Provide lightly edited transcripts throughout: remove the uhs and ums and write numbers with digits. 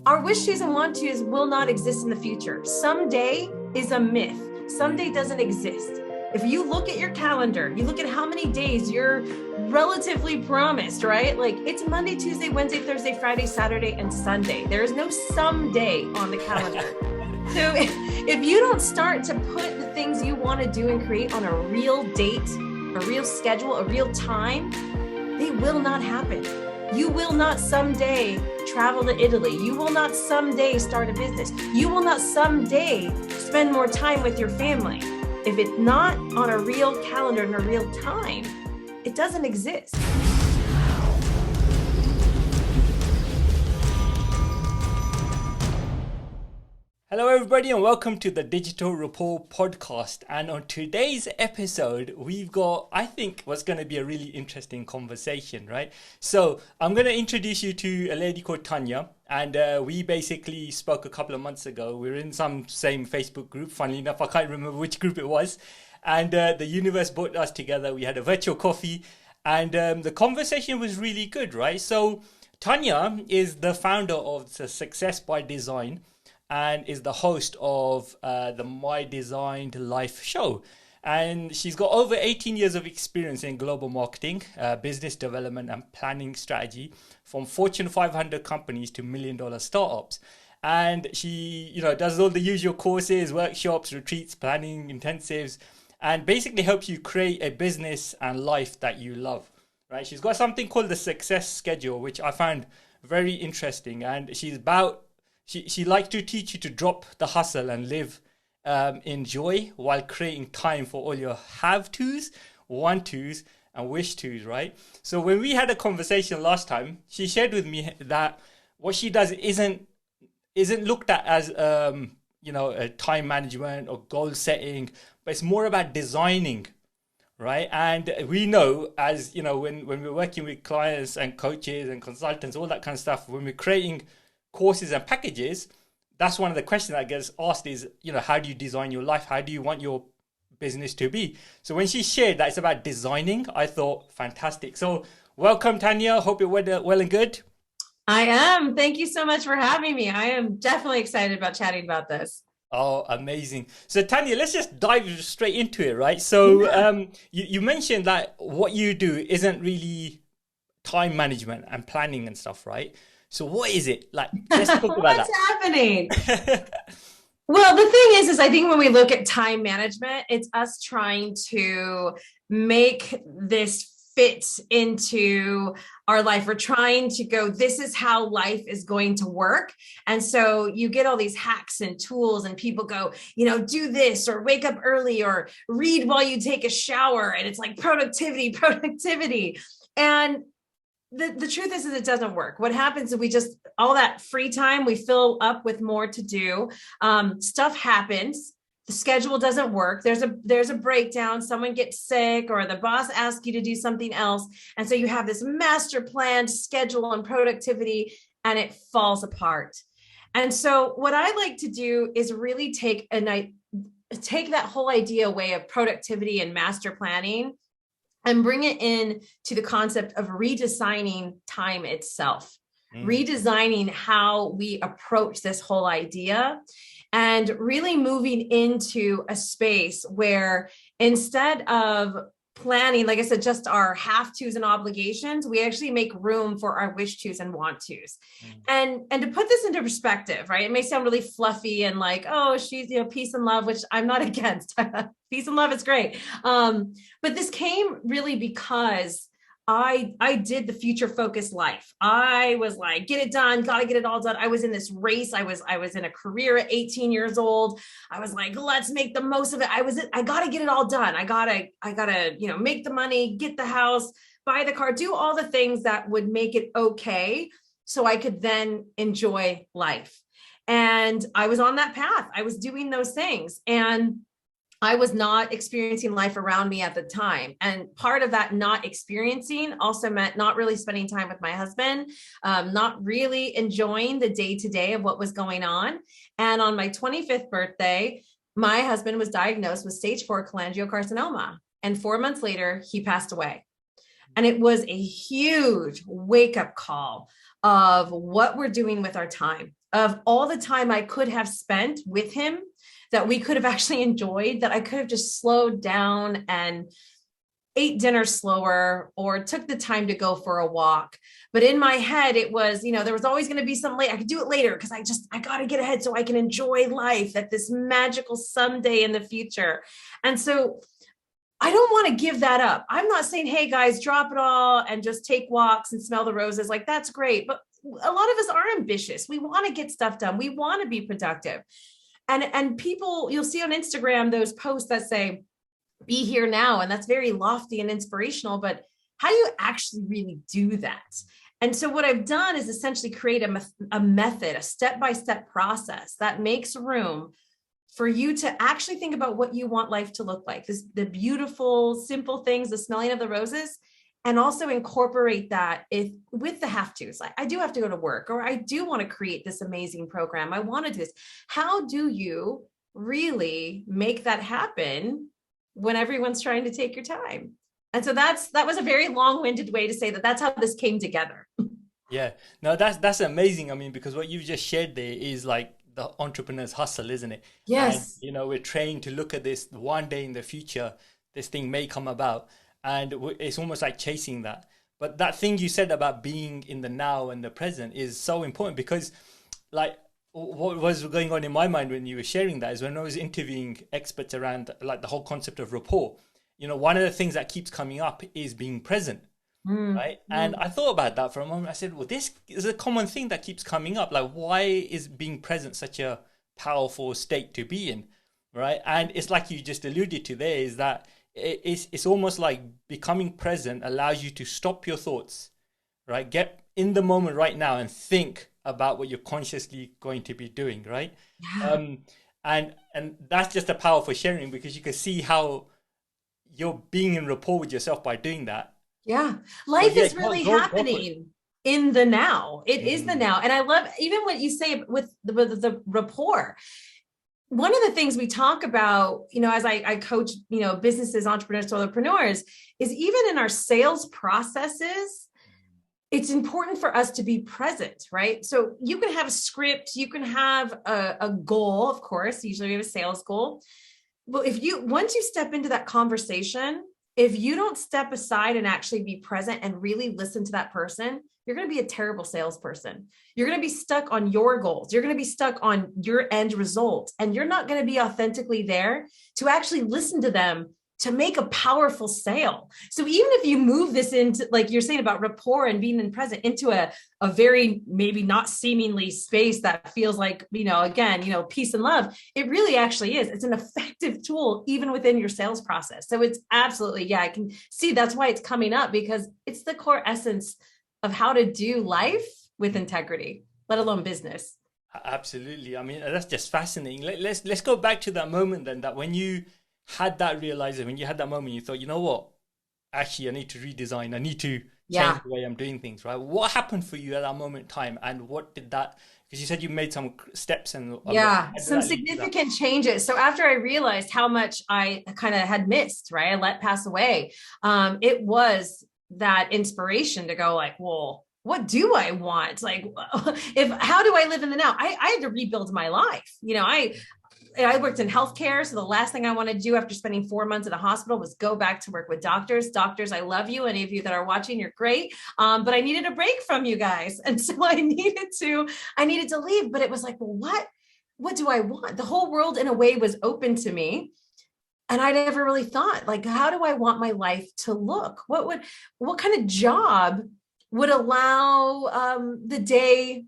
Our wish tos and want tos will not exist in the future. Someday is a myth. Someday doesn't exist. If you look at your calendar, you look at how many days you're relatively promised, right? Like it's Monday, Tuesday, Wednesday, Thursday, Friday, Saturday, and Sunday. There is no someday on the calendar. So if you don't start to put the things you want to do and create on a real date, a real schedule, a real time, they will not happen. You will not someday travel to Italy. You will not someday start a business. You will not someday spend more time with your family. If it's not on a real calendar and a real time, it doesn't exist. Hello everybody and welcome to the Digital Rapport podcast. And on today's episode, we've got, I think, what's going to be a really interesting conversation, right? So I'm going to introduce you to a lady called Tanya. And we basically spoke a couple of months ago. We were in some same Facebook group. Funnily enough, I can't remember which group it was. And the universe brought us together. We had a virtual coffee and the conversation was really good, right? So Tanya is the founder of the Success by Design and is the host of the My Designed Life show. And she's got over 18 years of experience in global marketing, business development and planning strategy from Fortune 500 companies to $1 million startups. And she, does all the usual courses, workshops, retreats, planning, intensives, and basically helps you create a business and life that you love, right? She's got something called the Success Schedule, which I found very interesting. And she likes to teach you to drop the hustle and live in joy while creating time for all your have-tos, want-tos, and wish-tos, right? So when we had a conversation last time, she shared with me that what she does isn't looked at as a time management or goal setting, but it's more about designing, right? And we know, as when we're working with clients and coaches and consultants, all that kind of stuff, when we're creating courses and packages, that's one of the questions that gets asked is, how do you design your life? How do you want your business to be? So when she shared that it's about designing, I thought, fantastic. So welcome, Tanya. Hope you're well and good. I am. Thank you so much for having me. I am definitely excited about chatting about this. Oh, amazing. So Tanya, let's just dive straight into it, right? So you mentioned that what you do isn't really time management and planning and stuff, right? So what is it? Like, let's talk about What's happening? Well, the thing is I think when we look at time management, it's us trying to make this fit into our life. We're trying to go, this is how life is going to work. And so you get all these hacks and tools and people go, do this or wake up early or read while you take a shower. And it's like productivity. And the truth is it doesn't work. What happens is all that free time, we fill up with more to do. Stuff happens. The schedule doesn't work. There's a breakdown. Someone gets sick or the boss asks you to do something else. And so you have this master planned schedule and productivity and it falls apart. And so what I like to do is really take that whole idea away of productivity and master planning and bring it in to the concept of redesigning time itself, redesigning how we approach this whole idea and really moving into a space where instead of planning, like I said, just our have-tos and obligations, we actually make room for our wish-tos and want-tos. And to put this into perspective, right? It may sound really fluffy and like, oh, she's, peace and love, which I'm not against. Peace and love is great. But this came really because I did the future focused life. I was like, get it done, got to get it all done. I was in this race. I was in a career at 18 years old. I was like, let's make the most of it. I got to get it all done. I gotta, make the money, get the house, buy the car, do all the things that would make it okay. So I could then enjoy life. And I was on that path. I was doing those things. And I was not experiencing life around me at the time. And part of that not experiencing also meant not really spending time with my husband, not really enjoying the day-to-day of what was going on. And on my 25th birthday, my husband was diagnosed with stage 4 cholangiocarcinoma. And 4 months later, he passed away. And it was a huge wake-up call of what we're doing with our time. of all the time I could have spent with him that we could have actually enjoyed, that I could have just slowed down and ate dinner slower or took the time to go for a walk. But in my head, it was, there was always going to be something late. I could do it later because I got to get ahead so I can enjoy life at this magical someday in the future. And so I don't want to give that up. I'm not saying, hey guys, drop it all and just take walks and smell the roses. Like, that's great. But a lot of us are ambitious. We want to get stuff done. We want to be productive. And people, you'll see on Instagram, those posts that say, be here now. And that's very lofty and inspirational, but how do you actually really do that? And so what I've done is essentially create a method, a step-by-step process that makes room for you to actually think about what you want life to look like. The beautiful, simple things, the smelling of the roses, and also incorporate that with the have-tos. Like, I do have to go to work, or I do want to create this amazing program. I want to do this. How do you really make that happen when everyone's trying to take your time? And so that was a very long-winded way to say that's how this came together. Yeah, no, that's amazing. I mean, because what you've just shared there is like the entrepreneur's hustle, isn't it? Yes. And, we're trained to look at this one day in the future, this thing may come about, and it's almost like chasing that. But that thing you said about being in the now and the present is so important, because like what was going on in my mind when you were sharing that is when I was interviewing experts around like the whole concept of rapport, one of the things that keeps coming up is being present. Right. And I thought about that for a moment. I said, well, this is a common thing that keeps coming up. Like, why is being present such a powerful state to be in? Right. And it's like you just alluded to there, is that it's almost like becoming present allows you to stop your thoughts, right? Get in the moment right now and think about what you're consciously going to be doing. Right. Yeah. And that's just a powerful sharing, because you can see how you're being in rapport with yourself by doing that. Yeah. Life is really happening in the now. It is the now. And I love even what you say with the rapport. One of the things we talk about, as I coach, businesses, entrepreneurs, solopreneurs, is even in our sales processes, it's important for us to be present, right? So you can have a script, you can have a goal, of course. Usually we have a sales goal. But once you step into that conversation, if you don't step aside and actually be present and really listen to that person, you're going to be a terrible salesperson. You're going to be stuck on your goals. You're going to be stuck on your end result, and you're not going to be authentically there to actually listen to them to make a powerful sale. So even if you move this into, like you're saying about rapport and being in present, into a very maybe not seemingly space that feels like, again, peace and love, it really actually is. It's an effective tool even within your sales process. So it's absolutely, yeah, I can see that's why it's coming up, because it's the core essence of how to do life with integrity, let alone business. Absolutely. I mean, that's just fascinating. Let's go back to that moment then, that when you had that realization, when you had that moment, you thought, you know what, actually I need to redesign, I need to change the way I'm doing things, right? What happened for you at that moment in time, and what did that, because you said you made some steps and some significant changes. So after I realized how much I kind of had missed, right, I let pass away, it was that inspiration to go like, well, what do I want? Like, how do I live in the now? I had to rebuild my life. I worked in healthcare. So the last thing I wanted to do after spending 4 months at a hospital was go back to work with doctors. Doctors, I love you. Any of you that are watching, you're great. But I needed a break from you guys. And so I needed to leave. But it was like, well, what do I want? The whole world in a way was open to me. And I never really thought, like, how do I want my life to look? What kind of job would allow the day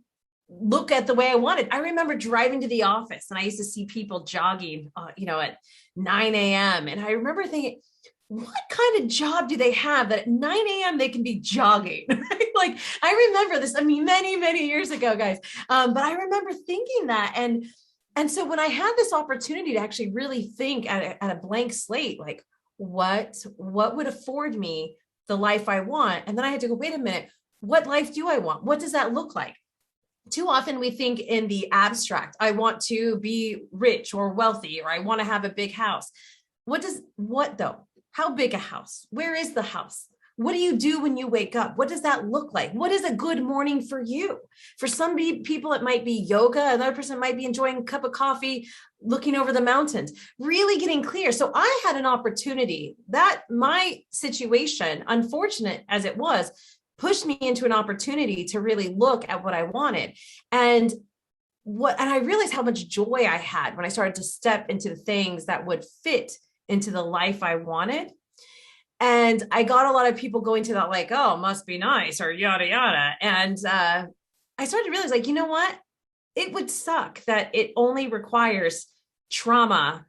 look at the way I wanted? I remember driving to the office and I used to see people jogging, at 9 a.m. And I remember thinking, what kind of job do they have that at 9 a.m. they can be jogging? Right? Like, I remember this, many, many years ago, guys. But I remember thinking that. And so when I had this opportunity to actually really think at a blank slate, like what would afford me the life I want? And then I had to go, wait a minute, what life do I want? What does that look like? Too often we think in the abstract. I want to be rich or wealthy, or I want to have a big house. What though? How big a house? Where is the house? What do you do when you wake up? What does that look like? What is a good morning for you? For some people, it might be yoga. Another person might be enjoying a cup of coffee, looking over the mountains, really getting clear. So I had an opportunity that my situation, unfortunate as it was, pushed me into an opportunity to really look at what I wanted. And I realized how much joy I had when I started to step into the things that would fit into the life I wanted. And I got a lot of people going to that, like, oh, must be nice or yada, yada. And I started to realize, like, you know what? It would suck that it only requires trauma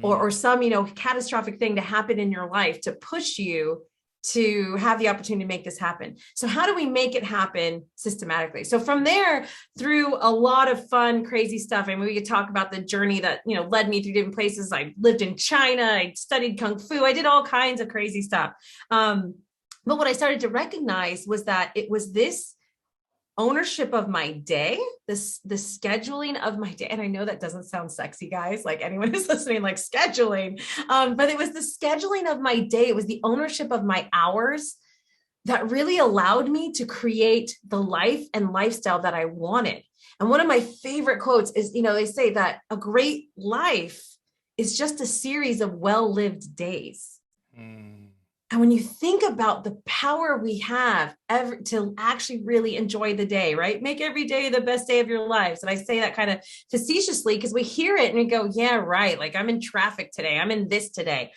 or some, catastrophic thing to happen in your life to push you to have the opportunity to make this happen. So how do we make it happen systematically? So from there, through a lot of fun, crazy stuff, and we could talk about the journey that, led me through different places. I lived in China, I studied Kung Fu, I did all kinds of crazy stuff. But what I started to recognize was that it was this ownership of my day, the scheduling of my day. And I know that doesn't sound sexy, guys, like anyone who's listening, like scheduling, but it was the scheduling of my day. It was the ownership of my hours that really allowed me to create the life and lifestyle that I wanted. And one of my favorite quotes is, they say that a great life is just a series of well-lived days. And when you think about the power we have to actually really enjoy the day, right? Make every day the best day of your lives. And I say that kind of facetiously because we hear it and we go, yeah, right. Like I'm in traffic today. I'm in this today.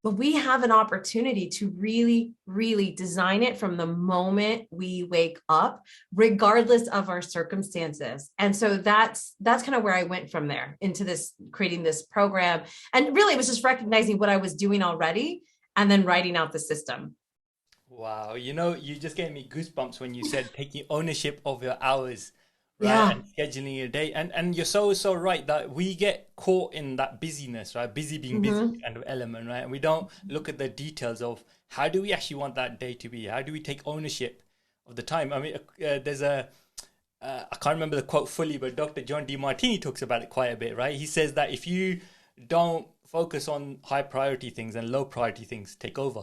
But we have an opportunity to really, really design it from the moment we wake up, regardless of our circumstances. And so that's kind of where I went from there into this, creating this program. And really it was just recognizing what I was doing already and then writing out the system. Wow. You just gave me goosebumps when you said taking ownership of your hours, right? Yeah. And scheduling your day. And you're so right that we get caught in that busyness, right? Busy being busy kind of element, right? And we don't look at the details of how do we actually want that day to be? How do we take ownership of the time? I mean, there's I can't remember the quote fully, but Dr. John DeMartini talks about it quite a bit, right? He says that if you don't focus on high priority things and low priority things take over.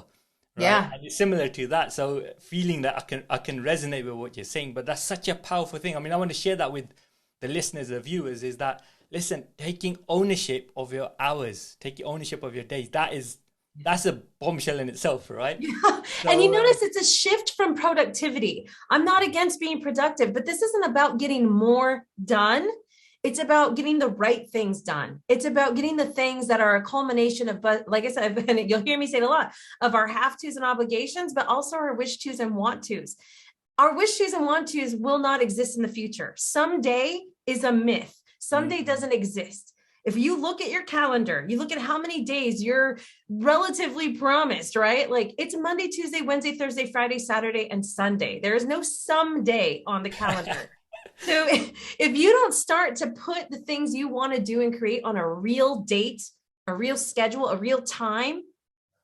Right? Yeah. And it's similar to that. So feeling that I can resonate with what you're saying, but that's such a powerful thing. I mean, I want to share that with the listeners, the viewers, is that, listen, taking ownership of your hours, taking ownership of your days, that's a bombshell in itself, right? Yeah. So, and you notice it's a shift from productivity. I'm not against being productive, but this isn't about getting more done. It's about getting the right things done. It's about getting the things that are a culmination of, but like I said, and you'll hear me say it a lot, of our have tos and obligations, but also our wish tos and want tos. Our wish tos and want tos will not exist in the future. Someday is a myth. Someday doesn't exist. If you look at your calendar, you look at how many days you're relatively promised, right? Like it's Monday, Tuesday, Wednesday, Thursday, Friday, Saturday, and Sunday. There is no someday on the calendar. So if you don't start to put the things you want to do and create on a real date, a real schedule, a real time,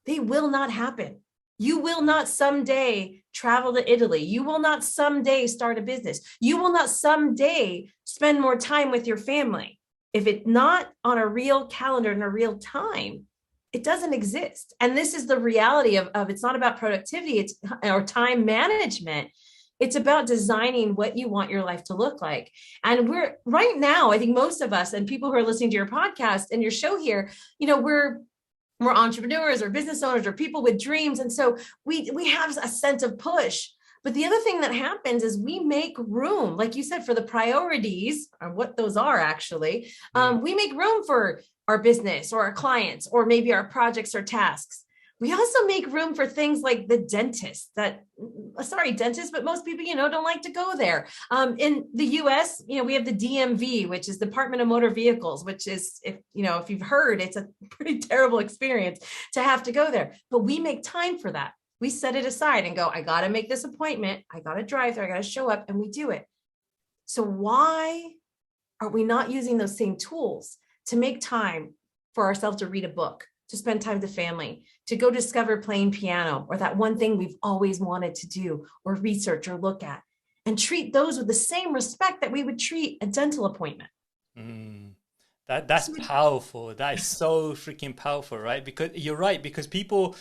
they will not happen. You will not someday travel to Italy. You will not someday start a business. You will not someday spend more time with your family. If it's not on a real calendar and a real time, it doesn't exist. And this is the reality of it's not about productivity, or time management. It's about designing what you want your life to look like. And we're right now, I think most of us and people who are listening to your podcast and your show here, we're entrepreneurs or business owners or people with dreams. And so we have a sense of push. But the other thing that happens is we make room, like you said, for the priorities, or what those are actually. We make room for our business or our clients, or maybe our projects or tasks. We also make room for things like the dentist dentist, but most people, don't like to go there. In the US, we have the DMV, which is Department of Motor Vehicles, which is, if you've heard, it's a pretty terrible experience to have to go there. But we make time for that. We set it aside and go, I got to make this appointment. I got to drive there. I got to show up, and we do it. So why are we not using those same tools to make time for ourselves to read a book, to spend time with family, to go discover playing piano, or that one thing we've always wanted to do, or research or look at, and treat those with the same respect that we would treat a dental appointment? That's powerful. That is so freaking powerful, right? Because you're right, because people,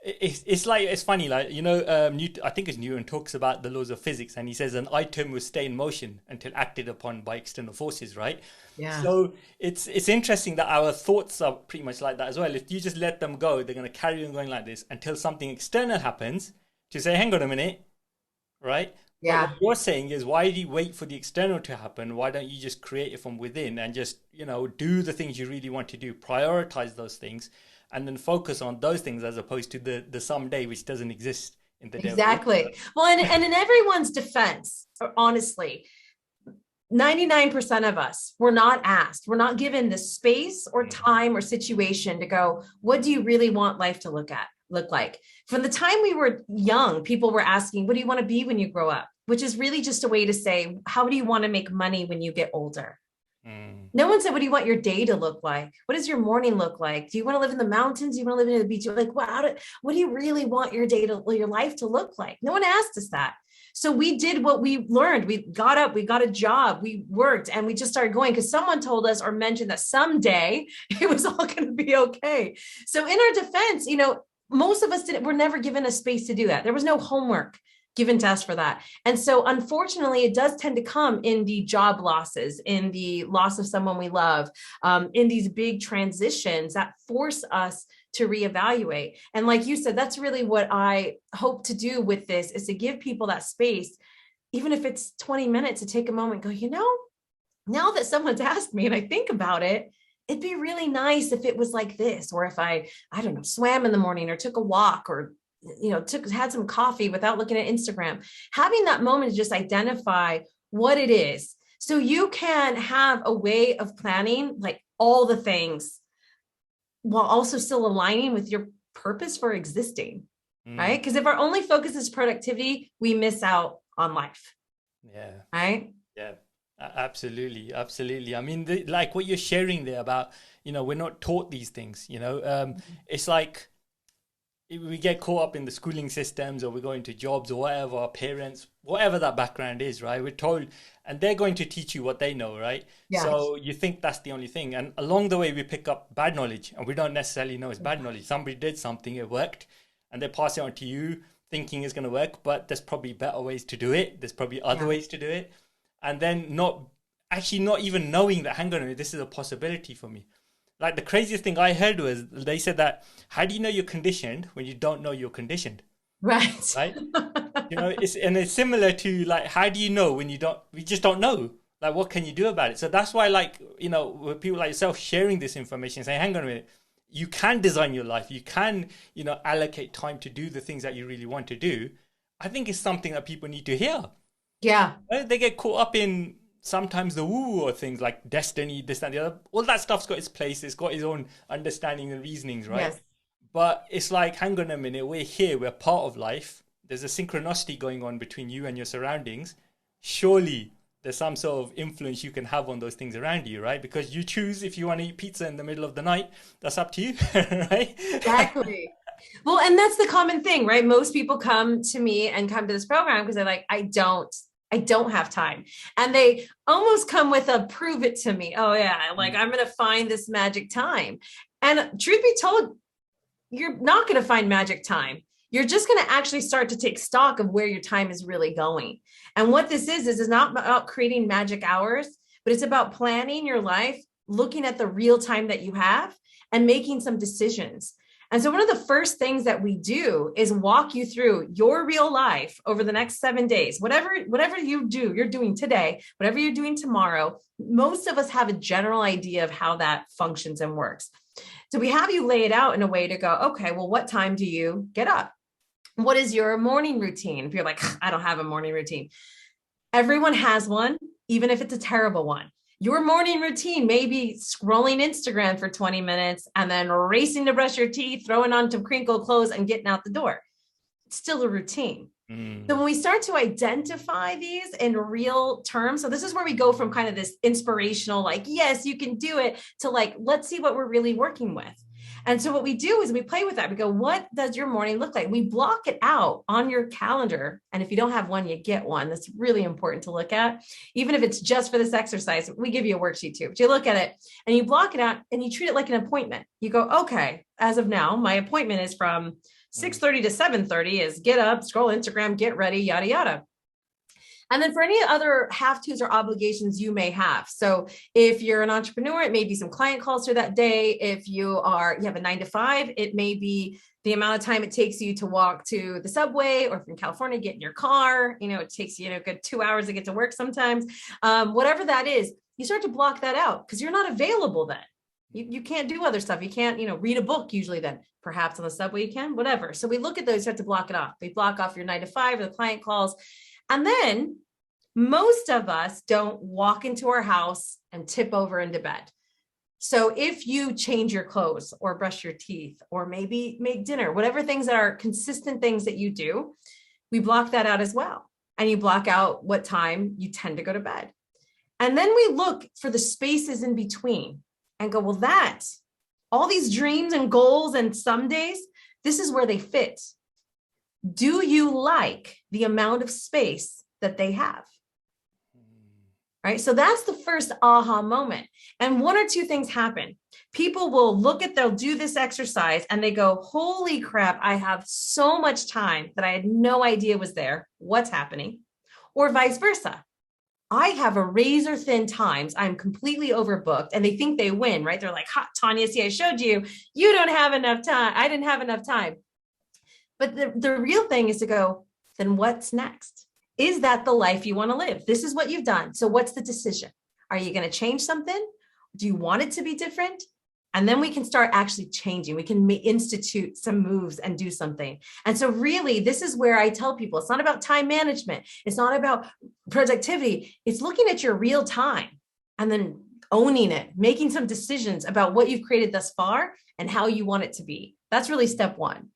it's funny, like, I think it's Newton talks about the laws of physics, and he says an item will stay in motion until acted upon by external forces, right? Yeah. So it's interesting that our thoughts are pretty much like that as well. If you just let them go, they're going to carry on going like this until something external happens to say, hang on a minute, right? But what Yeah. you're saying is, why do you wait for the external to happen? Why don't you just create it from within and just, do the things you really want to do, prioritize those things, and then focus on those things as opposed to the someday, which doesn't exist in the day of the Exactly. Well, and in everyone's defense, honestly, 99% of us were not asked, we're not given the space or Mm, time or situation to go, what do you really want life to look like? From the time we were young, people were asking, what do you want to be when you grow up? Which is really just a way to say, how do you want to make money when you get older? mm, No one said, what do you want your day to look like? What does your morning look like? Do you want to live in the mountains? Do you want to live in the beach? Like, what do you really want your life to look like? No one asked us that. So we did what we learned. We got up, we got a job, we worked, and we just started going because someone told us or mentioned that someday it was all going to be okay. So in our defense, most of us were never given a space to do that. There was no homework given to us for that. And so unfortunately, it does tend to come in the job losses, in the loss of someone we love, in these big transitions that force us to reevaluate. And like you said, that's really what I hope to do with this, is to give people that space, even if it's 20 minutes, to take a moment and go, now that someone's asked me and I think about it, it'd be really nice if it was like this, or if I don't know, swam in the morning or took a walk, or had some coffee without looking at Instagram. Having that moment to just identify what it is, so you can have a way of planning like all the things while also still aligning with your purpose for existing, mm. right? Because if our only focus is productivity, we miss out on life, Yeah. right? Yeah, absolutely, absolutely. I mean, like what you're sharing there about, we're not taught these things. It's like we get caught up in the schooling systems, or we go into jobs or whatever. Our parents, whatever that background is, right? We're told, and they're going to teach you what they know, right? Yeah. So you think that's the only thing, and along the way we pick up bad knowledge, and we don't necessarily know it's bad knowledge. Somebody did something, it worked, and they pass it on to you, thinking it's going to work, but there's probably better ways to do it. There's probably other Yeah. ways to do it, and then not even knowing that, hang on a minute, this is a possibility for me. Like the craziest thing I heard was they said that, how do you know you're conditioned when you don't know you're conditioned, Right. right? It's similar to like, how do you know when we just don't know? Like, what can you do about it? So that's why, like, with people like yourself sharing this information, saying, hang on a minute, you can design your life, you can, allocate time to do the things that you really want to do. I think it's something that people need to hear. Yeah. Right? They get caught up in sometimes the woo or things like destiny, this and the other. All that stuff's got its place. It's got its own understanding and reasonings, right? Yes. But it's like, hang on a minute, we're here, we're part of life. There's a synchronicity going on between you and your surroundings. Surely there's some sort of influence you can have on those things around you, right? Because you choose if you want to eat pizza in the middle of the night. That's up to you, right? Exactly. Well, and that's the common thing, right? Most people come to me and come to this program because they're like, I don't have time. And they almost come with a prove it to me. Oh yeah, like I'm going to find this magic time. And truth be told, you're not going to find magic time. You're just going to actually start to take stock of where your time is really going. And what this is not about creating magic hours, but it's about planning your life, looking at the real time that you have and making some decisions. And so one of the first things that we do is walk you through your real life over the next 7 days, whatever you're doing today, whatever you're doing tomorrow. Most of us have a general idea of how that functions and works. So we have you lay it out in a way to go, okay, well, what time do you get up? What is your morning routine? If you're like, I don't have a morning routine. Everyone has one, even if it's a terrible one. Your morning routine may be scrolling Instagram for 20 minutes and then racing to brush your teeth, throwing on some crinkle clothes and getting out the door. It's still a routine. So when we start to identify these in real terms, so this is where we go from kind of this inspirational, like, yes, you can do it, to like, let's see what we're really working with. And so what we do is we play with that. We go, what does your morning look like? We block it out on your calendar. And if you don't have one, you get one. That's really important to look at. Even if it's just for this exercise, we give you a worksheet too. But you look at it and you block it out and you treat it like an appointment. You go, okay, as of now, my appointment is from 6:30 to 7:30 is get up, scroll Instagram, get ready, yada, yada. And then for any other have-tos or obligations you may have. So if you're an entrepreneur, it may be some client calls for that day. If you have a 9 to 5, it may be the amount of time it takes you to walk to the subway, or if you're in California, get in your car. It takes you a good 2 hours to get to work sometimes. Whatever that is, you start to block that out because you're not available then. You can't do other stuff. You can't, read a book usually then. Perhaps on the subway you can, whatever. So we look at those, you have to block it off. We block off your 9 to 5 or the client calls. And then most of us don't walk into our house and tip over into bed. So if you change your clothes or brush your teeth or maybe make dinner, whatever things that are consistent things that you do, we block that out as well. And you block out what time you tend to go to bed. And then we look for the spaces in between and go, well, all these dreams and goals and some days, this is where they fit. Do you like the amount of space that they have? Right? So that's the first aha moment. And one or two things happen. People they'll do this exercise and they go, holy crap, I have so much time that I had no idea was there. What's happening? Or vice versa. I have a razor thin times. I'm completely overbooked and they think they win, right? They're like, Tanya, see, I showed you, you don't have enough time. I didn't have enough time. But the real thing is to go, then what's next? Is that the life you want to live? This is what you've done. So what's the decision? Are you going to change something? Do you want it to be different? And then we can start actually changing. We can institute some moves and do something. And so really, this is where I tell people, it's not about time management. It's not about productivity. It's looking at your real time and then owning it, making some decisions about what you've created thus far and how you want it to be. That's really step one.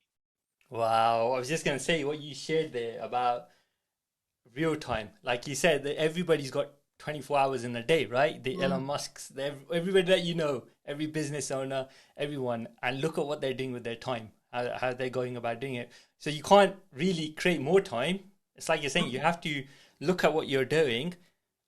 Wow. I was just going to say what you shared there about real time. Like you said, that everybody's got 24 hours in a day, right? The Elon Musks, everybody that every business owner, everyone, and look at what they're doing with their time, how they're going about doing it. So you can't really create more time. It's like you're saying, you have to look at what you're doing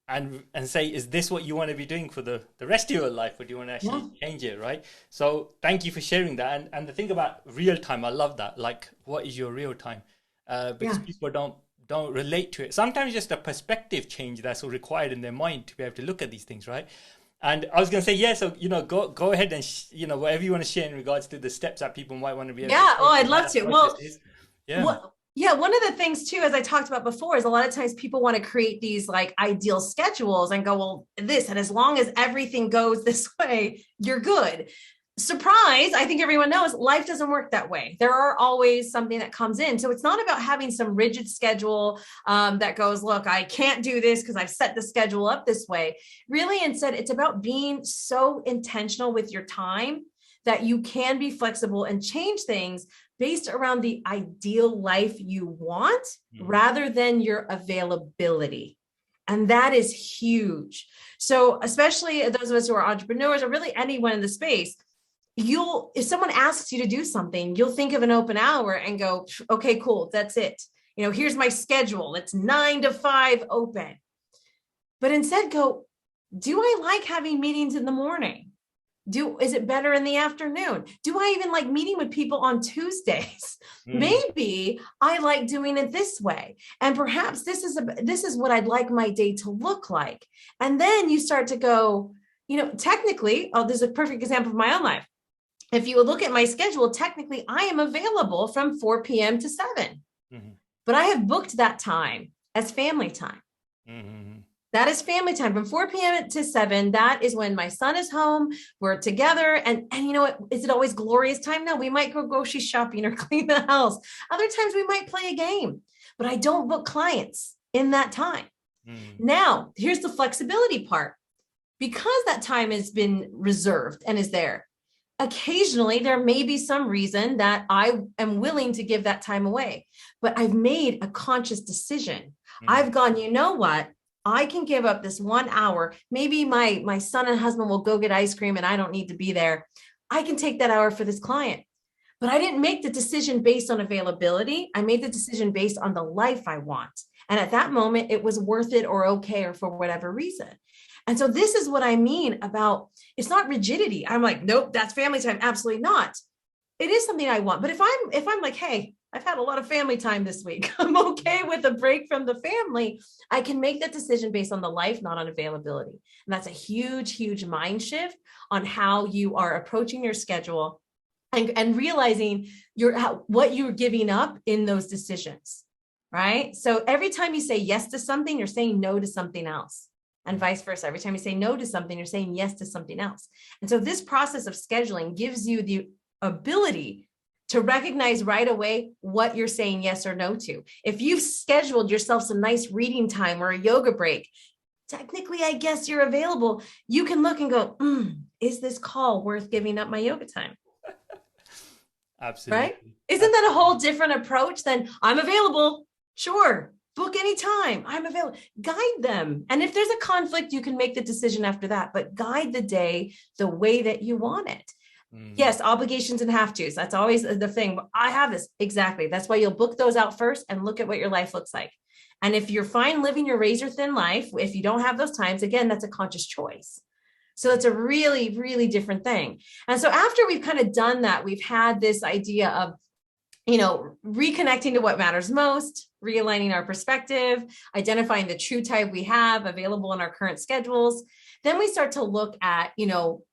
and say, is this what you want to be doing for the rest of your life, or do you want to actually change it, right? So thank you for sharing that. And the thing about real time, I love that. Like, what is your real time? Because people don't relate to it. Sometimes just a perspective change that's required in their mind to be able to look at these things, right? And I was going to say, so, go ahead and, whatever you want to share in regards to the steps that people might want to be able to take. I'd love to. One of the things too, as I talked about before, is a lot of times people want to create these like ideal schedules and go, well, this, and as long as everything goes this way, you're good. Surprise, I think everyone knows life doesn't work that way. There are always something that comes in. So it's not about having some rigid schedule that goes, look, I can't do this because I've set the schedule up this way. Really, instead, it's about being so intentional with your time that you can be flexible and change things based around the ideal life you want rather than your availability. And that is huge. So especially those of us who are entrepreneurs, or really anyone in the space, if someone asks you to do something, you'll think of an open hour and go, okay, cool, that's it. Here's my schedule. It's 9 to 5 open. But instead go, do I like having meetings in the morning? Is it better in the afternoon? Do I even like meeting with people on Tuesdays? Maybe I like doing it this way. And perhaps this is what I'd like my day to look like. And then you start to go, technically, this is a perfect example of my own life. If you look at my schedule, technically I am available from 4 p.m. to 7, but I have booked that time as family time. That is family time from 4 p.m. to 7. That is when my son is home. We're together. And you know what? Is it always glorious time? No, we might go grocery shopping or clean the house. Other times we might play a game, but I don't book clients in that time. Now, here's the flexibility part. Because that time has been reserved and is there, occasionally there may be some reason that I am willing to give that time away, but I've made a conscious decision. I've gone, you know what? I can give up this 1 hour. Maybe my son and husband will go get ice cream and I don't need to be there. I can take that hour for this client. But I didn't make the decision based on availability. I made the decision based on the life I want. And at that moment, it was worth it or okay, or for whatever reason. And so this is what I mean about, it's not rigidity. I'm like, nope, that's family time. Absolutely not. it is something I want. But if I'm like, hey, I've had a lot of family time this week, I'm okay with a break from the family, I can make that decision based on the life, not on availability. And that's a huge, huge mind shift on how you are approaching your schedule and realizing what you're giving up in those decisions, right? So every time you say yes to something, you're saying no to something else, and vice versa. Every time you say no to something, you're saying yes to something else. And so this process of scheduling gives you the ability to recognize right away what you're saying yes or no to. If you've scheduled yourself some nice reading time or a yoga break, technically, I guess you're available. You can look and go, is this call worth giving up my yoga time? Absolutely. Right? Isn't that a whole different approach than I'm available? Sure. Book anytime. I'm available. Guide them. And if there's a conflict, you can make the decision after that, but guide the day the way that you want it. Yes, obligations and have tos. That's always the thing. I have this. Exactly. That's why you'll book those out first and look at what your life looks like. And if you're fine living your razor thin life, if you don't have those times, again, that's a conscious choice. So it's a really, really different thing. And so after we've kind of done that, we've had this idea of, reconnecting to what matters most, realigning our perspective, identifying the true type we have available in our current schedules. Then we start to look at,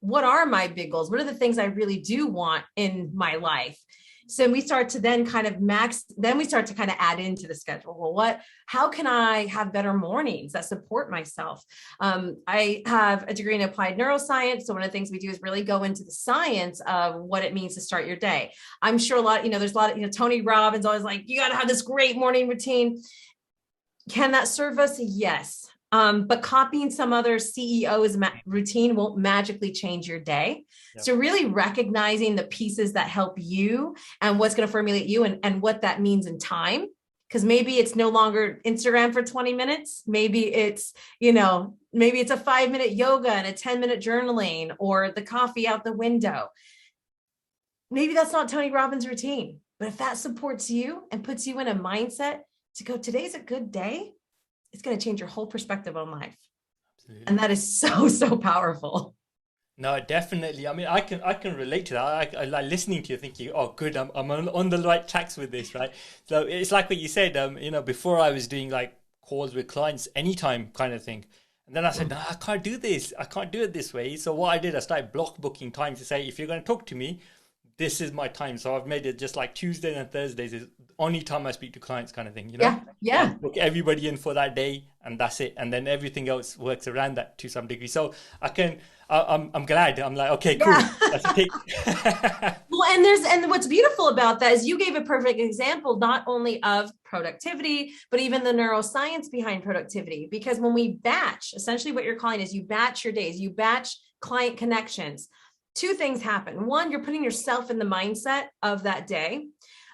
what are my big goals? What are the things I really do want in my life? So we start to then kind of add into the schedule. Well, how can I have better mornings that support myself? I have a degree in applied neuroscience. So one of the things we do is really go into the science of what it means to start your day. I'm sure there's a lot of, Tony Robbins always like, you got to have this great morning routine. Can that serve us? Yes. But copying some other CEO's routine won't magically change your day. Yep. So really recognizing the pieces that help you and what's going to formulate you and what that means in time. Because maybe it's no longer Instagram for 20 minutes. Maybe it's, maybe it's a 5-minute yoga and a 10-minute journaling or the coffee out the window. Maybe that's not Tony Robbins' routine. But if that supports you and puts you in a mindset to go, today's a good day, it's going to change your whole perspective on life. Absolutely. And that is so, so powerful. No, definitely. I mean, I can relate to that. I like listening to you thinking, oh, good, I'm on the right tracks with this, right? So it's like what you said, before I was doing like calls with clients anytime kind of thing. And then I said, no, I can't do this. I can't do it this way. So what I did, I started block booking time to say, if you're going to talk to me, this is my time. So I've made it just like Tuesdays and Thursdays is only time I speak to clients kind of thing, Yeah. Book everybody in for that day and that's it. And then everything else works around that to some degree. So I'm glad. I'm like, okay, cool. Yeah. Let's take. Well, and what's beautiful about that is you gave a perfect example, not only of productivity, but even the neuroscience behind productivity. Because when we batch, essentially what you're calling is you batch your days, you batch client connections. Two things happen. One, you're putting yourself in the mindset of that day,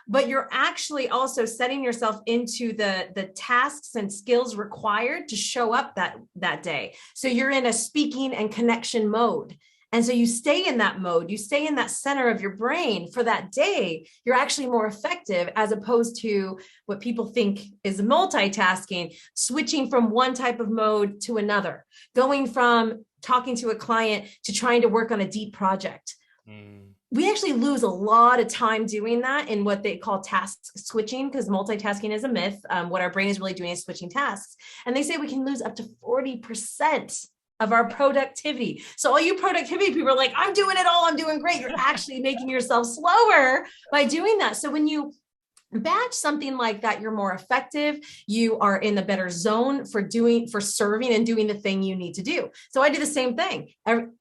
but you're actually also setting yourself into the tasks and skills required to show up that day. So you're in a speaking and connection mode. And so you stay in that mode, you stay in that center of your brain for that day. You're actually more effective as opposed to what people think is multitasking, switching from one type of mode to another, going from talking to a client to trying to work on a deep project. We actually lose a lot of time doing that in what they call task switching, because multitasking is a myth. What our brain is really doing is switching tasks. And they say we can lose up to 40% of our productivity. So all you productivity people are like, I'm doing it all, I'm doing great. You're actually making yourself slower by doing that. So when you batch something like that, you're more effective. You are in the better zone for serving and doing the thing you need to do. So I do the same thing.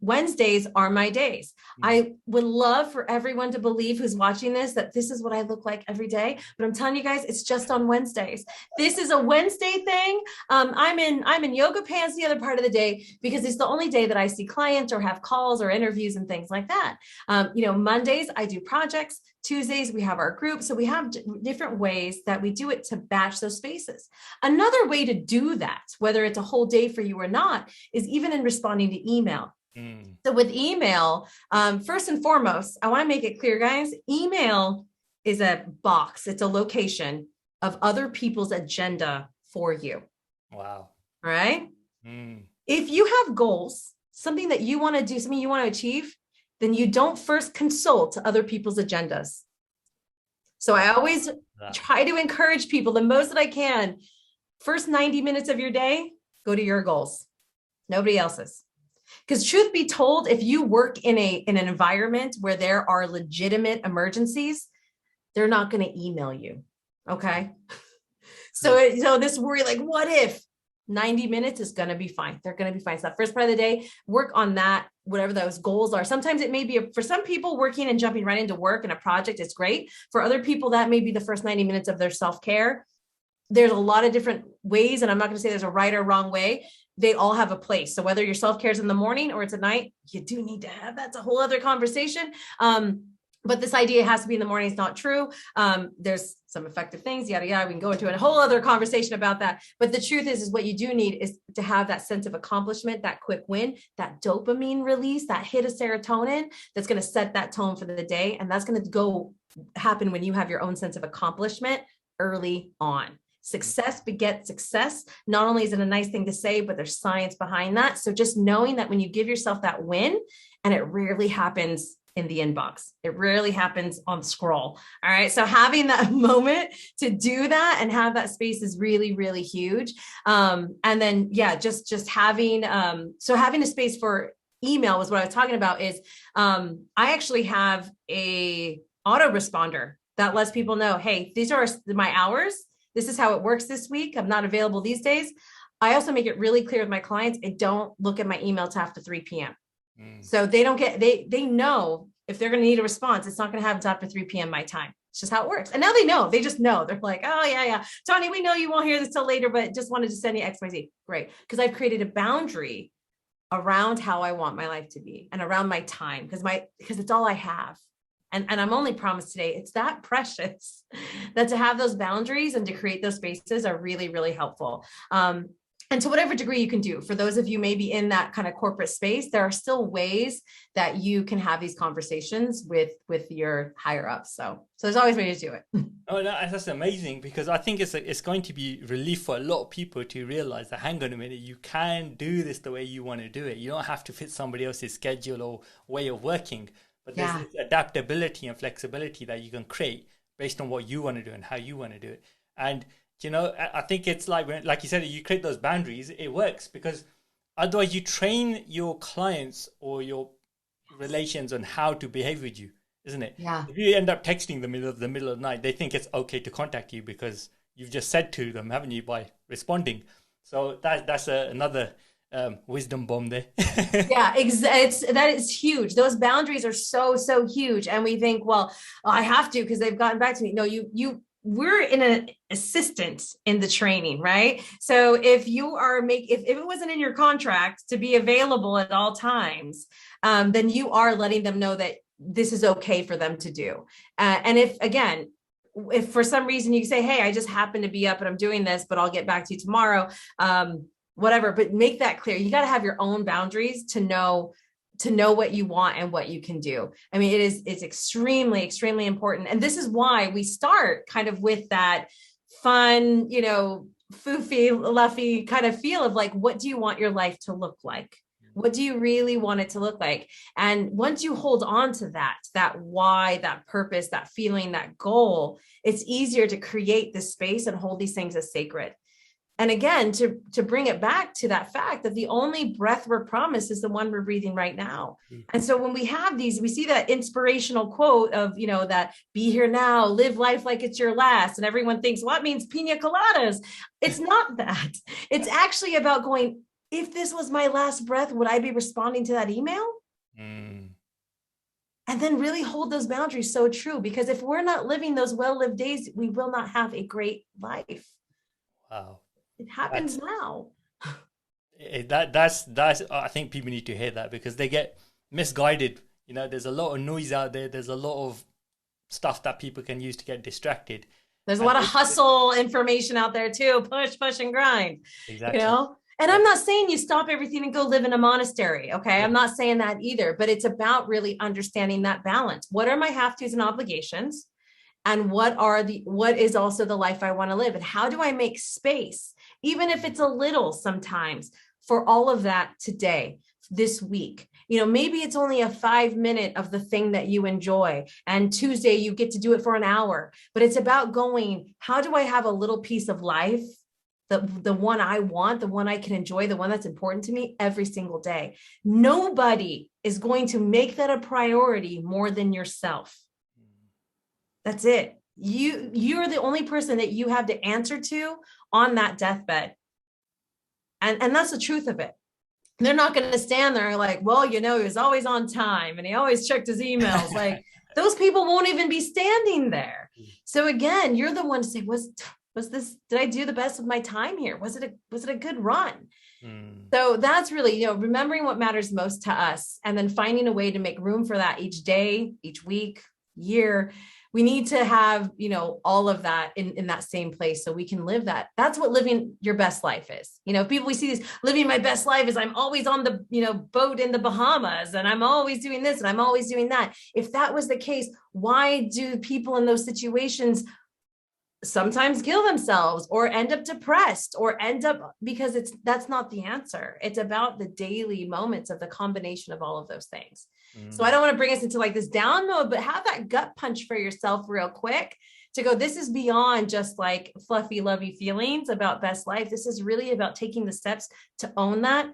Wednesdays are my days. I would love for everyone to believe who's watching this, that this is what I look like every day. But I'm telling you guys, it's just on Wednesdays. This is a Wednesday thing. I'm in yoga pants the other part of the day because it's the only day that I see clients or have calls or interviews and things like that. Mondays I do projects. Tuesdays, we have our group. So we have different ways that we do it to batch those spaces. Another way to do that, whether it's a whole day for you or not, is even in responding to email. So with email, first and foremost, I want to make it clear, guys, email is a box. It's a location of other people's agenda for you. Wow. All right. If you have goals, something that you want to do, something you want to achieve, then you don't first consult other people's agendas. So I always try to encourage people the most that I can. First 90 minutes of your day, go to your goals, nobody else's. Because truth be told, if you work in an environment where there are legitimate emergencies, they're not going to email you. Okay. So this worry, like, what if 90 minutes is going to be fine? They're going to be fine. So that first part of the day, work on that, whatever those goals are. Sometimes it may be, for some people, working and jumping right into work and a project is great. For other people, that may be the first 90 minutes of their self-care. There's a lot of different ways, and I'm not going to say there's a right or wrong way. They all have a place. So whether your self-care is in the morning or it's at night, you do need to have, that's a whole other conversation. But this idea has to be in the morning is not true. There's some effective things, yada, yada. We can go into a whole other conversation about that. But the truth is what you do need is to have that sense of accomplishment, that quick win, that dopamine release, that hit of serotonin that's going to set that tone for the day. And that's going to go happen when you have your own sense of accomplishment early on. Success begets success. Not only is it a nice thing to say, but there's science behind that. So just knowing that when you give yourself that win, and it rarely happens in the inbox, it rarely happens on scroll. All right. So having that moment to do that and have that space is really, really huge. And then, yeah, just having, so having a space for email was what I was talking about is, I actually have a autoresponder that lets people know, hey, these are my hours. This is how it works this week. I'm not available these days. I also make it really clear with my clients, I don't look at my email till after 3 p.m. So they don't get, they know if they're going to need a response, it's not going to happen until after 3 p.m. my time. It's just how it works. And now they know, they just know. They're like, oh yeah. Tanya, we know you won't hear this till later, but just wanted to send you XYZ. Great. Because I've created a boundary around how I want my life to be and around my time, because it's all I have. And I'm only promised today, it's that precious that to have those boundaries and to create those spaces are really, really helpful. And to whatever degree you can do, for those of you maybe in that kind of corporate space, there are still ways that you can have these conversations with your higher ups. So there's always ways to do it. Oh, that's amazing, because I think it's going to be relief for a lot of people to realize that, hang on a minute, you can do this the way you want to do it. You don't have to fit somebody else's schedule or way of working. But there's this adaptability and flexibility that you can create based on what you want to do and how you want to do it. And, you know, I think it's like you said, you create those boundaries, it works, because otherwise you train your clients or your relations on how to behave with you, isn't it? Yeah. If you end up texting them in the middle of the night, they think it's okay to contact you because you've just said to them, haven't you, by responding. So that's another wisdom bomb there. Yeah, that is huge. Those boundaries are so huge. And we think, well, I have to because they've gotten back to me. No, we're in an assistant in the training, right? So if you are if it wasn't in your contract to be available at all times, then you are letting them know that this is okay for them to do. And if for some reason you say, hey, I just happen to be up and I'm doing this, but I'll get back to you tomorrow, whatever, but make that clear. You got to have your own boundaries to know what you want and what you can do. I mean, it's extremely, extremely important. And this is why we start kind of with that fun, foofy, luffy kind of feel of like, what do you want your life to look like? What do you really want it to look like? And once you hold on to that why, that purpose, that feeling, that goal, it's easier to create this space and hold these things as sacred. And again, to bring it back to that fact that the only breath we're promised is the one we're breathing right now. And so when we have these, we see that inspirational quote of, that be here now, live life like it's your last. And everyone thinks, well, that means pina coladas. It's not that. It's actually about going, if this was my last breath, would I be responding to that email? And then really hold those boundaries so true, because if we're not living those well-lived days, we will not have a great life. Wow. It happens now. That's I think people need to hear that, because they get misguided. There's a lot of noise out there. There's a lot of stuff that people can use to get distracted. There's a lot of hustle information out there too. Push and grind. Exactly. And I'm not saying you stop everything and go live in a monastery. Okay. I'm not saying that either, but it's about really understanding that balance. What are my have tos and obligations? And what is also the life I want to live? And how do I make space, even if it's a little sometimes, for all of that today, this week. Maybe it's only a 5 minute of the thing that you enjoy, and Tuesday you get to do it for an hour, but it's about going, how do I have a little piece of life, the one I want, the one I can enjoy, the one that's important to me every single day. Nobody is going to make that a priority more than yourself. That's it. You're the only person that you have to answer to on that deathbed. And that's the truth of it. They're not going to stand there like, well, he was always on time and he always checked his emails. Like, those people won't even be standing there. So again, you're the one to say, did I do the best of my time here? Was it a good run? So that's really, remembering what matters most to us, and then finding a way to make room for that each day, each week, year. We need to have, all of that in that same place so we can live that. That's what living your best life is. People, we see this, living my best life is I'm always on the, boat in the Bahamas, and I'm always doing this and I'm always doing that. If that was the case, why do people in those situations sometimes kill themselves or end up depressed or because that's not the answer. It's about the daily moments of the combination of all of those things. So I don't want to bring us into like this down mode, but have that gut punch for yourself real quick to go, this is beyond just like fluffy, lovey feelings about best life. This is really about taking the steps to own that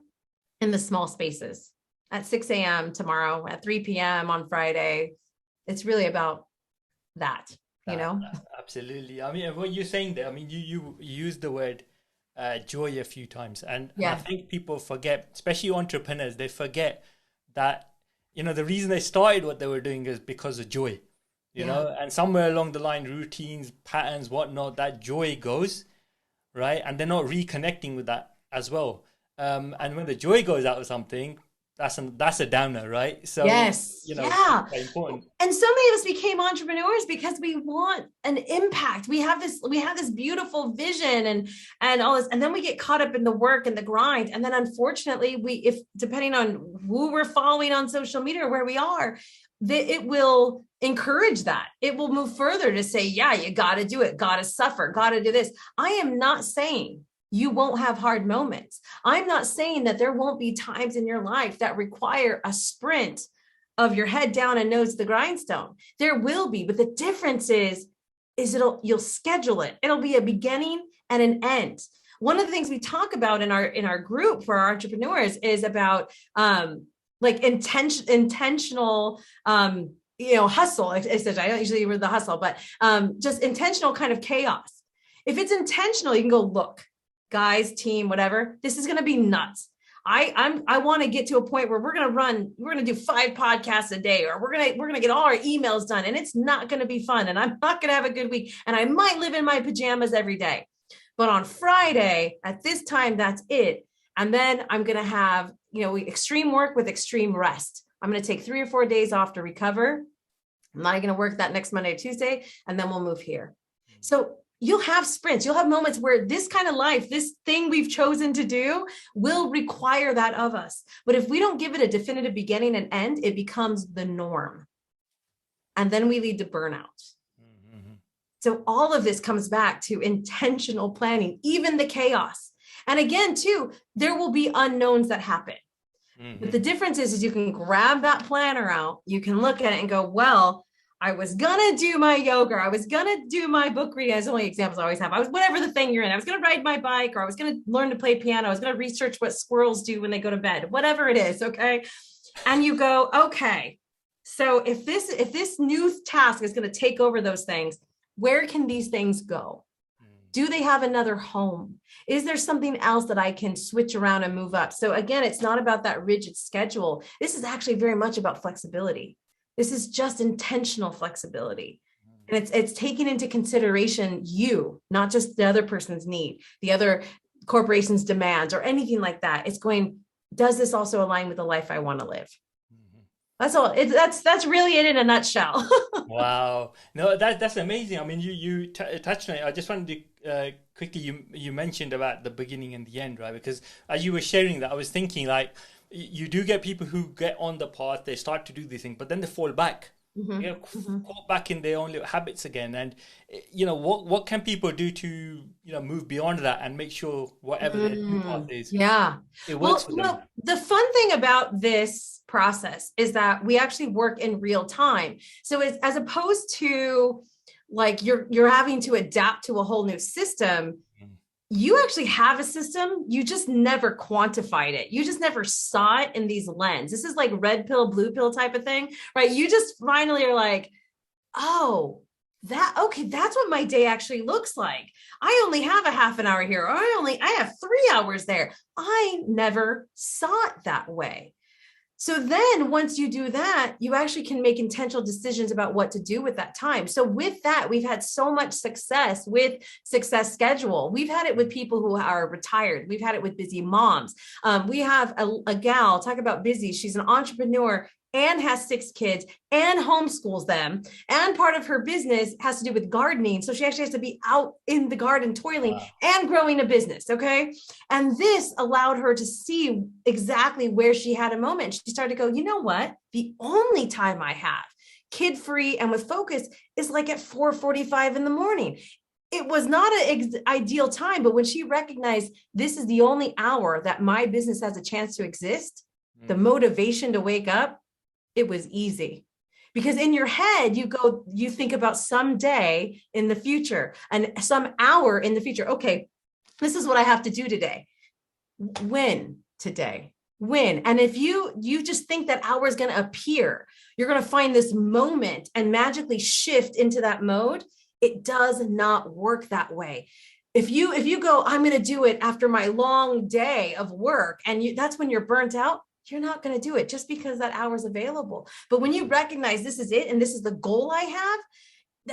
in the small spaces at 6 a.m. tomorrow, at 3 p.m. on Friday. It's really about that. Absolutely. I mean, what you're saying there, I mean, you used the word joy a few times, and I think people forget, especially entrepreneurs, they forget that, the reason they started what they were doing is because of joy, you know, and somewhere along the line, routines, patterns, whatnot, that joy goes, right? And they're not reconnecting with that as well. And when the joy goes out of something, that's a downer, right? So yes, it's important. And so many of us became entrepreneurs because we want an impact. We have this beautiful vision and all this, and then we get caught up in the work and the grind. And then unfortunately, if depending on who we're following on social media or where we are, it will encourage that. It will move further to say, yeah, you got to do it, got to suffer, got to do this. I am not saying you won't have hard moments. I'm not saying that there won't be times in your life that require a sprint of your head down and nose to the grindstone. There will be, but the difference is you'll schedule it. It'll be a beginning and an end. One of the things we talk about in our group for our entrepreneurs is about like intentional hustle. I don't usually use the hustle, but just intentional kind of chaos. If it's intentional, you can go, look, guys, team, whatever, this is going to be nuts. I want to get to a point where we're going to do 5 podcasts a day, or we're going to get all our emails done, and it's not going to be fun, and I'm not going to have a good week, and I might live in my pajamas every day. But on Friday at this time, that's it. And then I'm going to have, extreme work with extreme rest. I'm going to take 3 or 4 days off to recover. I'm not going to work that next Monday, Tuesday, and then we'll move here. So you'll have sprints. You'll have moments where this kind of life, this thing we've chosen to do, will require that of us. But if we don't give it a definitive beginning and end, it becomes the norm. And then we lead to burnout. Mm-hmm. So all of this comes back to intentional planning, even the chaos. And again, too, there will be unknowns that happen. Mm-hmm. But the difference is you can grab that planner out, you can look at it and go, well, I was going to do my yoga. I was going to do my book reading. That's the only examples I always have. Whatever the thing you're in. I was going to ride my bike, or I was going to learn to play piano. I was going to research what squirrels do when they go to bed, whatever it is. Okay. And you go, okay, so if this new task is going to take over those things, where can these things go? Do they have another home? Is there something else that I can switch around and move up? So again, it's not about that rigid schedule. This is actually very much about flexibility. This is just intentional flexibility. And it's taking into consideration you, not just the other person's need, the other corporation's demands, or anything like that. It's going, does this also align with the life I want to live? That's all. That's really it in a nutshell. Wow. No, that's amazing. I mean, you touched on it. I just wanted to quickly, you mentioned about the beginning and the end, right? Because as you were sharing that, I was thinking like, you do get people who get on the path, they start to do these things, but then they fall back. Mm-hmm. Mm-hmm. caught back in their own little habits again. And what can people do to move beyond that and make sure whatever their new path is, Yeah. it works Well, for them. the fun thing about this process is that we actually work in real time. So it's, as opposed to like you're having to adapt to a whole new system, you actually have a system, you just never quantified it. You just never saw it in these lens. This is like red pill, blue pill type of thing, right? You just finally are like, oh, okay, that's what my day actually looks like. I only have a half an hour here, or I have 3 hours there. I never saw it that way. So then once you do that, you actually can make intentional decisions about what to do with that time. So with that, we've had so much success with Success Schedule. We've had it with people who are retired. We've had it with busy moms. We have a gal, talk about busy. She's an entrepreneur and has 6 kids and homeschools them. And part of her business has to do with gardening. So she actually has to be out in the garden toiling and growing a business. Okay. And this allowed her to see exactly where she had a moment. She started to go, you know what? The only time I have kid free and with focus is like at 4:45 in the morning. It was not an ideal time, but when she recognized this is the only hour that my business has a chance to exist, the motivation to wake up, it was easy. Because in your head, you think about some day in the future and some hour in the future. Okay, this is what I have to do today. When today? When? And if you just think that hour is going to appear, you're going to find this moment and magically shift into that mode. It does not work that way. If you go, I'm going to do it after my long day of work, and that's when you're burnt out, you're not going to do it just because that hour is available. But when you recognize this is it, and this is the goal I have,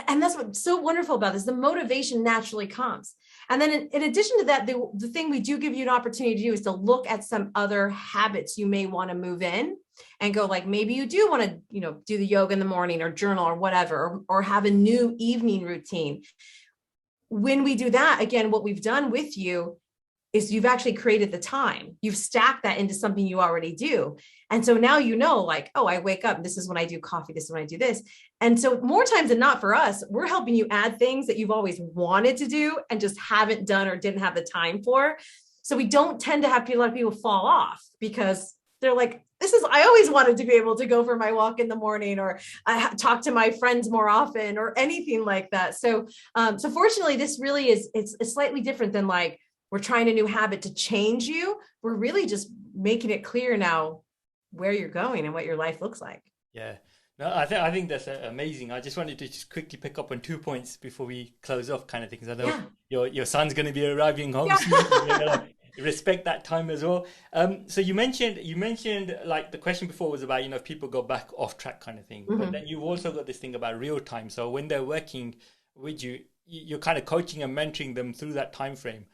and that's what's so wonderful about this, the motivation naturally comes. And then in addition to that, the thing we do give you an opportunity to do is to look at some other habits you may want to move in and go, like, maybe you do want to, do the yoga in the morning or journal or whatever, or have a new evening routine. When we do that, again, what we've done with you is you've actually created the time. You've stacked that into something you already do. And so now like, oh, I wake up, this is when I do coffee, this is when I do this. And so more times than not for us, we're helping you add things that you've always wanted to do and just haven't done or didn't have the time for. So we don't tend to have a lot of people fall off because they're like, I always wanted to be able to go for my walk in the morning, or I talk to my friends more often, or anything like that. So fortunately, this really it's slightly different than like, we're trying a new habit to change you. We're really just making it clear now where you're going and what your life looks like. Yeah. No, I think that's amazing. I just wanted to just quickly pick up on 2 points before we close off, kind of things. I know your son's going to be arriving home soon. You're gonna respect that time as well. So you mentioned like the question before was about if people go back off track, kind of thing. But then you've also got this thing about real time. So when they're working with you, you're kind of coaching and mentoring them through that time frame.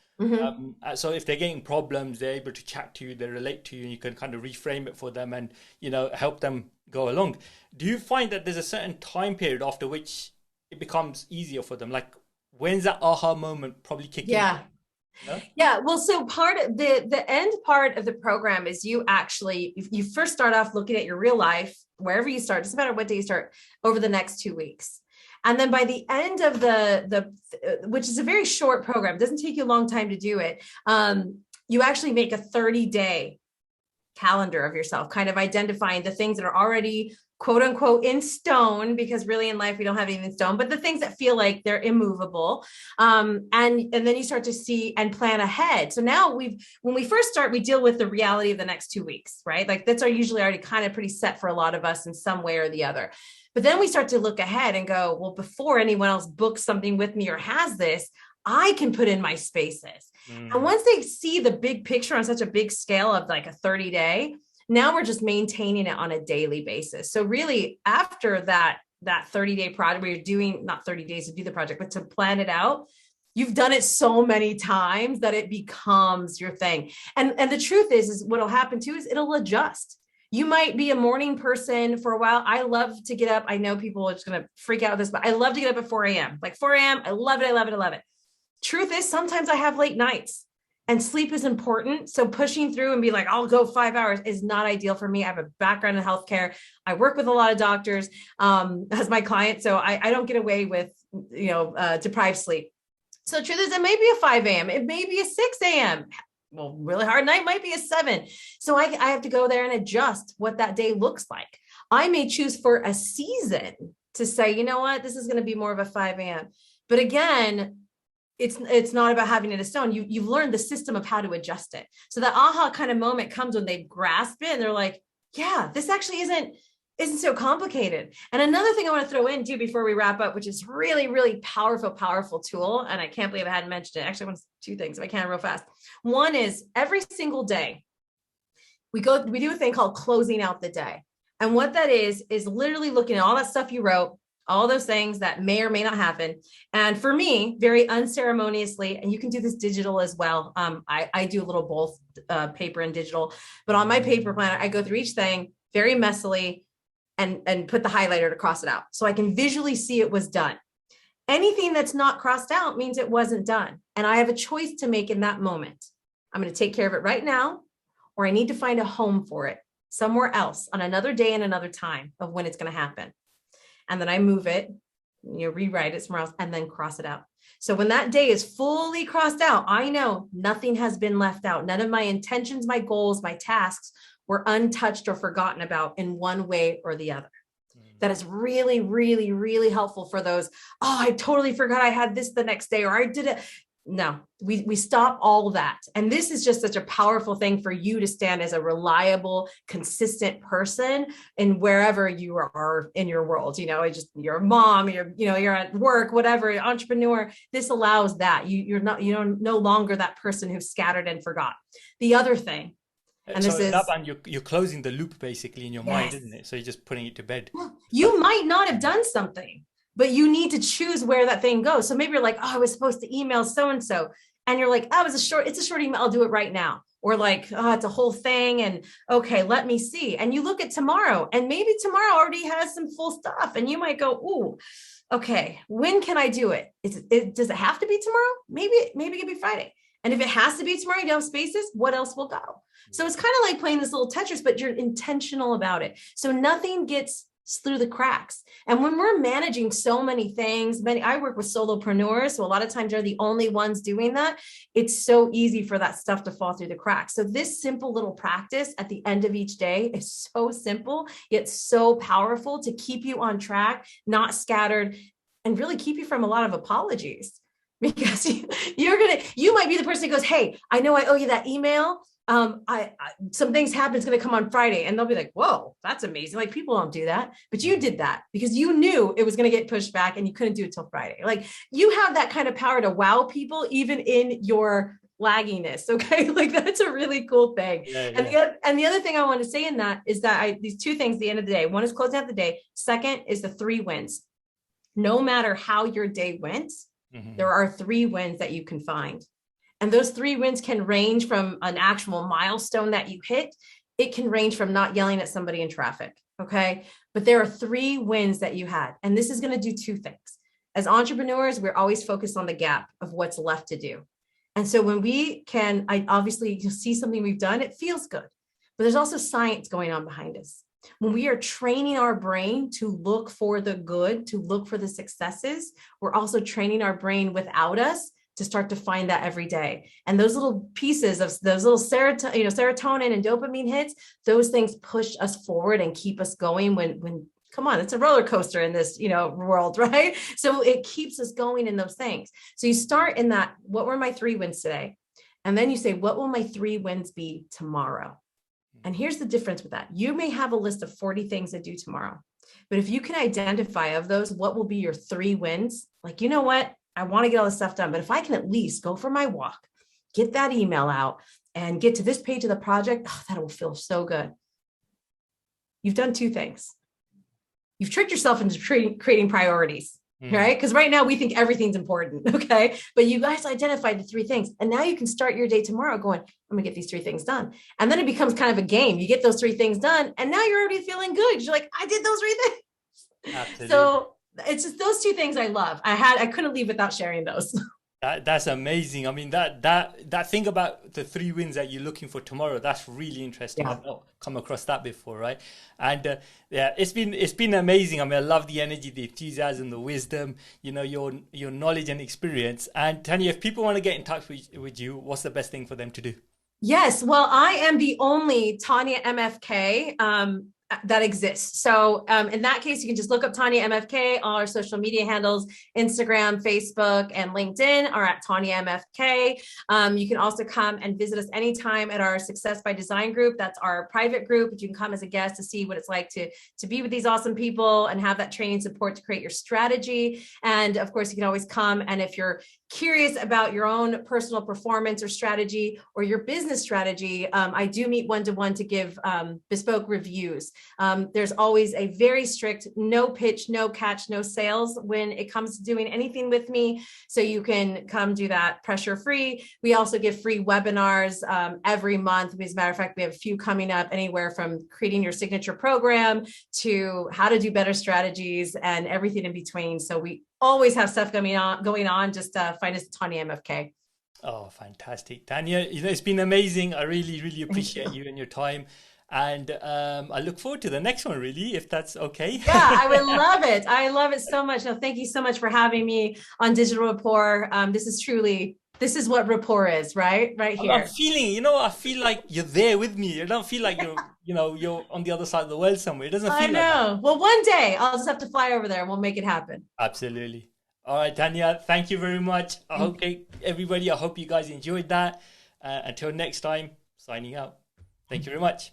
So if they're getting problems, they're able to chat to you, they relate to you, and you can kind of reframe it for them and help them go along. Do you find that there's a certain time period after which it becomes easier for them? Like, when's that aha moment probably kicking in? No? Yeah. Well, so part of the end part of the program is you first start off looking at your real life, wherever you start, doesn't matter what day you start, over the next 2 weeks. And then by the end of which is a very short program, doesn't take you a long time to do it. You actually make a 30-day calendar of yourself, kind of identifying the things that are already quote unquote in stone, because really in life, we don't have anything in stone, but the things that feel like they're immovable. And then you start to see and plan ahead. So now when we first start, we deal with the reality of the next 2 weeks, right? Like that's usually already kind of pretty set for a lot of us in some way or the other. But then we start to look ahead and go, well, before anyone else books something with me or has this, I can put in my spaces. And once they see the big picture on such a big scale of like a 30-day, now we're just maintaining it on a daily basis. So really after that 30-day project, where you're doing not 30 days to do the project, but to plan it out, you've done it so many times that it becomes your thing. And the truth is what'll happen too is it'll adjust. You might be a morning person for a while. I love to get up. I know people are just going to freak out with this, but I love to get up at 4 a.m. Like 4 a.m. I love it. I love it. I love it. Truth is, sometimes I have late nights. And sleep is important. So pushing through and be like, I'll go 5 hours is not ideal for me. I have a background in healthcare. I work with a lot of doctors as my client. So I don't get away with, deprived sleep. So the truth is, it may be a 5 a.m. It may be a 6 a.m. Well, really hard night might be a 7. So I have to go there and adjust what that day looks like. I may choose for a season to say, you know what, this is going to be more of a 5 a.m. But again, it's not about having it a stone. You've learned the system of how to adjust it. So that aha kind of moment comes when they grasp it and they're like, yeah, this actually isn't so complicated. And another thing I want to throw in too before we wrap up, which is really, really powerful tool. And I can't believe I hadn't mentioned it. Actually, I want two things if I can real fast. One is every single day we do a thing called closing out the day. And what that is literally looking at all that stuff you wrote, all those things that may or may not happen. And for me, very unceremoniously, and you can do this digital as well. I do a little both paper and digital, but on my paper planner, I go through each thing very messily and put the highlighter to cross it out. So I can visually see it was done. Anything that's not crossed out means it wasn't done. And I have a choice to make in that moment. I'm going to take care of it right now, or I need to find a home for it somewhere else on another day and another time of when it's going to happen. And then I move it, rewrite it somewhere else, and then cross it out. So when that day is fully crossed out, I know nothing has been left out. None of my intentions, my goals, my tasks were untouched or forgotten about in one way or the other. That is really, really, really helpful for those. Oh, I totally forgot I had this the next day, or I did it. No, we stop all that. And this is just such a powerful thing for you to stand as a reliable, consistent person in wherever you are in your world. You're a mom, you're at work, whatever, entrepreneur. This allows that. You're no longer that person who's scattered and forgot. The other thing, and this is, you're closing the loop basically in your mind, isn't it? So you're just putting it to bed. You might not have done something, but you need to choose where that thing goes. So maybe you're like, oh, I was supposed to email so-and-so. And you're like, oh, it's a short email. I'll do it right now. Or like, oh, it's a whole thing. And okay, let me see. And you look at tomorrow, and maybe tomorrow already has some full stuff. And you might go, ooh, okay, when can I do it? Does it have to be tomorrow? Maybe it could be Friday. And if it has to be tomorrow, you don't have spaces, what else will go? So it's kind of like playing this little Tetris, but you're intentional about it. So nothing gets through the cracks. And when we're managing so many things, I work with solopreneurs, so a lot of times they're the only ones doing that. It's so easy for that stuff to fall through the cracks. So this simple little practice at the end of each day is so simple, yet so powerful to keep you on track, not scattered, and really keep you from a lot of apologies. Because you might be the person who goes, hey, I know I owe you that email. Some things happen, it's going to come on Friday. And they'll be like, whoa, that's amazing. Like, people don't do that, but you did that because you knew it was going to get pushed back and you couldn't do it till Friday. Like, you have that kind of power to wow people, even in your lagginess. Okay. Like, that's a really cool thing. Yeah. And the other thing I want to say in that is that these two things at the end of the day, one is closing out the day. Second is the 3 wins. No matter how your day went, there are 3 wins that you can find. And those 3 wins can range from an actual milestone that you hit. It can range from not yelling at somebody in traffic. Okay. But there are 3 wins that you had. And this is going to do 2 things. As entrepreneurs, we're always focused on the gap of what's left to do. And so when I obviously see something we've done, it feels good. But there's also science going on behind us. When we are training our brain to look for the good, to look for the successes, we're also training our brain without us to start to find that every day. And those little pieces of those little serotonin and dopamine hits, those things push us forward and keep us going when come on, it's a roller coaster in this, world, right? So it keeps us going in those things. So you start in that, what were my 3 wins today? And then you say, what will my 3 wins be tomorrow? And here's the difference with that. You may have a list of 40 things to do tomorrow, but if you can identify of those, what will be your 3 wins? Like, you know what? I want to get all this stuff done, but if I can at least go for my walk, get that email out and get to this page of the project, that will feel so good. You've done 2 things. You've tricked yourself into creating priorities. Right? Because right now we think everything's important. Okay. But you guys identified the 3 things. And now you can start your day tomorrow going, I'm going to get these 3 things done. And then it becomes kind of a game. You get those 3 things done. And now you're already feeling good. You're like, I did those 3 things. Absolutely. So it's just those 2 things I love. I couldn't leave without sharing those. That's amazing. I mean, that thing about the 3 wins that you're looking for tomorrow, that's really interesting. Yeah. I've not come across that before, right? And yeah, it's been amazing. I mean, I love the energy, the enthusiasm, the wisdom, your knowledge and experience. And Tanya, if people want to get in touch with you, what's the best thing for them to do? Yes, well, I am the only Tanya MFK that exists. So in that case, you can just look up Tanya MFK. All our social media handles, Instagram, Facebook, and LinkedIn are at Tanya MFK. You can also come and visit us anytime at our Success by Design group. That's our private group. You can come as a guest to see what it's like to be with these awesome people and have that training support to create your strategy. And of course, you can always come. And if you're curious about your own personal performance or strategy or your business strategy, I do meet one-to-one to give bespoke reviews. There's always a very strict no pitch, no catch, no sales when it comes to doing anything with me. So you can come do that pressure free. We also give free webinars every month. As a matter of fact, we have a few coming up, anywhere from creating your signature program to how to do better strategies and everything in between. So we always have stuff going on. Just find us at Tanya MFK. Oh, fantastic. Tanya, it's been amazing. I really, really appreciate you and your time. And I look forward to the next one, really, if that's okay. Yeah, I would love it. I love it so much. No, thank you so much for having me on Digital Rapport. This is what rapport is, right? Right here. I'm feeling, I feel like you're there with me. I don't feel like you're on the other side of the world somewhere. It doesn't feel I like know. that. Well, one day I'll just have to fly over there and we'll make it happen. Absolutely. All right, Tanya, thank you very much. Okay, everybody, I hope you guys enjoyed that. Until next time, signing out. Thank you very much.